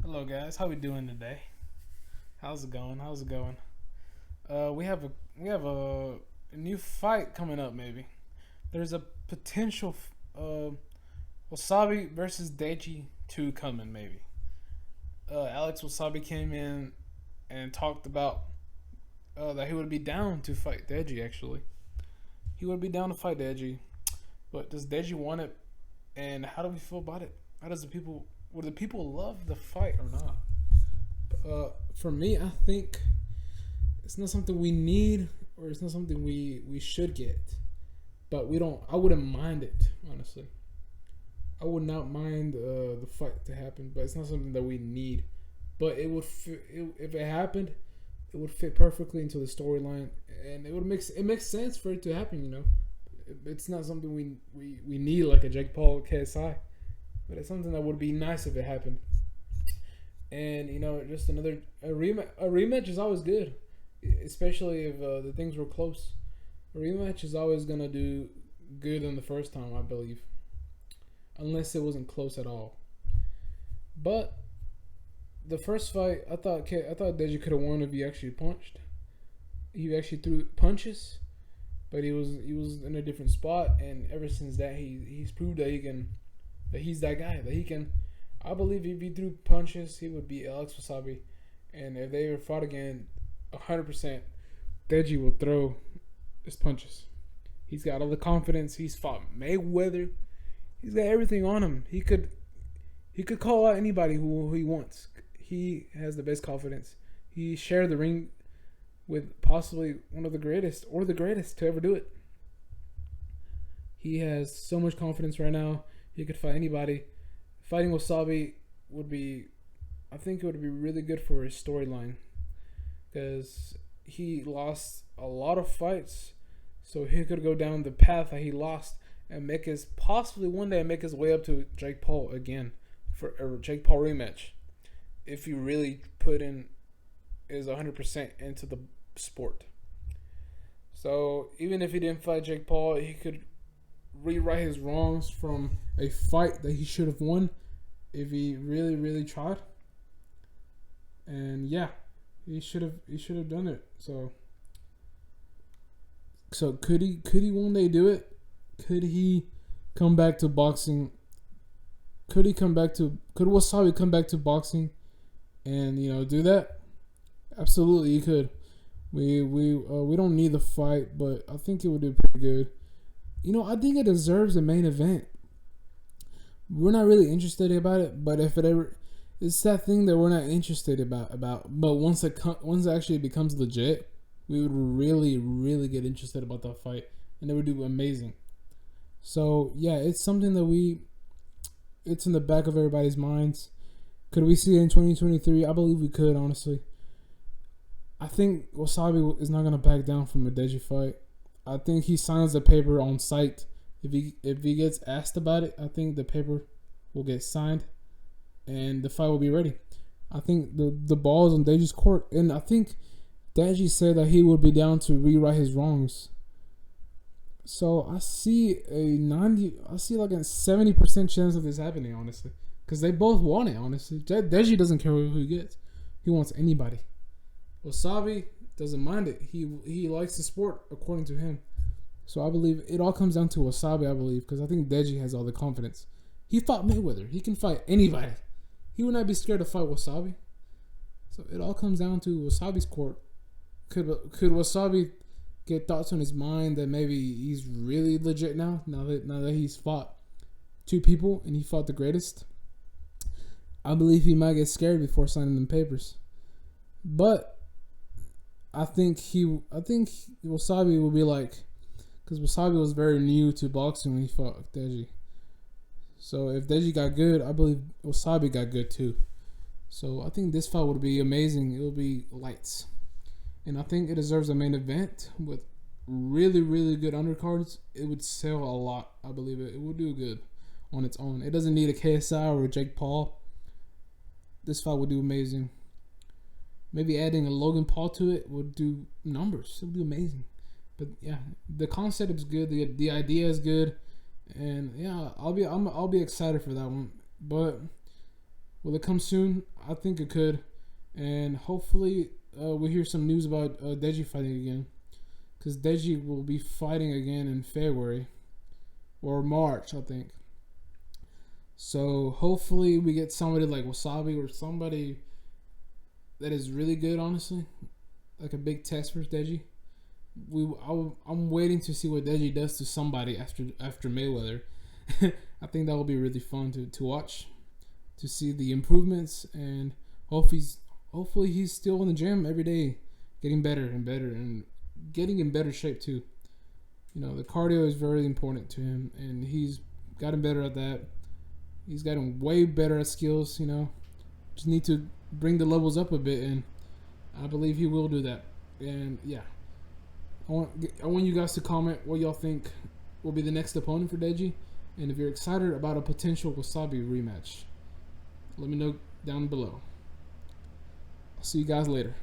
Hello guys, how we doing today? How's it going? How's it going? We have a new fight coming up. Maybe there's a potential Wasabi versus Deji 2 coming. Maybe Alex Wasabi came in and talked about that he would be down to fight Deji. Actually, he would be down to fight Deji, but does Deji want it? And how do we feel about it? How does the people? Would the people love the fight or not? For me, I think it's not something we need or it's not something we should get. But we don't. I wouldn't mind it, honestly. I would not mind the fight to happen, but it's not something that we need. But it would if it happened, it would fit perfectly into the storyline, and it makes sense for it to happen. It's not something we need like a Jake Paul KSI, but it's something that would be nice if it happened. And just a rematch. A rematch is always good, especially if the things were close. A rematch is always gonna do good than the first time, I believe, unless it wasn't close at all. But the first fight, I thought Deji could have won if he actually punched. He actually threw punches, but he was in a different spot, and ever since that he's proved that he's that guy that he can. I believe if he threw punches, he would beat Alex Wasabi. And if they ever fought again, 100%, Deji will throw his punches. He's got all the confidence. He's fought Mayweather. He's got everything on him. He could call out anybody who he wants. He has the best confidence. He shared the ring with possibly one of the greatest or the greatest to ever do it. He has so much confidence right now. He could fight anybody. Fighting Wasabi I think it would be really good for his storyline, because he lost a lot of fights, so he could go down the path that he lost and possibly one day make his way up to Jake Paul again for a Jake Paul rematch, if he really put in his 100% into the sport. So even if he didn't fight Jake Paul, he could rewrite his wrongs from a fight that he should have won if he really, really tried. And yeah, he should have done it. So could he one day do it? Could he come back to boxing? Could Wasabi come back to boxing and do that? Absolutely, he could. We don't need the fight, but I think it would do pretty good. I think it deserves a main event. We're not really interested about it, but if it ever, it's that thing that we're not interested about. But once it actually becomes legit, we would really, really get interested about that fight, and it would do amazing. So yeah, it's something that it's in the back of everybody's minds. Could we see it in 2023? I believe we could, honestly. I think Wasabi is not gonna back down from a Deji fight. I think he signs the paper on site. If he gets asked about it, I think the paper will get signed, and the fight will be ready. I think the ball is on Deji's court, and I think Deji said that he would be down to rewrite his wrongs. So I see like a 70% chance of this happening, honestly, because they both want it. Honestly, Deji doesn't care who he gets; he wants anybody. Wasabi doesn't mind it. He likes the sport, according to him. So I believe it all comes down to Wasabi, I believe, because I think Deji has all the confidence. He fought Mayweather. He can fight anybody. He would not be scared to fight Wasabi. So it all comes down to Wasabi's court. Could Wasabi get thoughts on his mind that maybe he's really legit now that he's fought two people and he fought the greatest? I believe he might get scared before signing them papers. But I think Wasabi will be like, because Wasabi was very new to boxing when he fought Deji. So if Deji got good, I believe Wasabi got good too. So I think this fight would be amazing. It will be lights. And I think it deserves a main event with really, really good undercards. It would sell a lot. I believe it. It would do good on its own. It doesn't need a KSI or a Jake Paul. This fight would do amazing. Maybe adding a Logan Paul to it would do numbers. It would do amazing. But yeah, the concept is good. The idea is good, and yeah, I'll be excited for that one. But Will it come soon? I think it could, and hopefully we'll hear some news about Deji fighting again, because Deji will be fighting again in February or March, I think. So hopefully we get somebody like Wassabi or somebody that is really good, honestly, like a big test for Deji. I'm waiting to see what Deji does to somebody after Mayweather. I think that will be really fun to watch, to see the improvements, and hopefully he's still in the gym every day, getting better and better, and getting in better shape too. You know, the cardio is very important to him, and he's gotten better at that. He's gotten way better at skills. You know, just need to bring the levels up a bit, and I believe he will do that. And yeah, I want you guys to comment what y'all think will be the next opponent for Deji, and if you're excited about a potential Wassabi rematch, let me know down below. I'll see you guys later.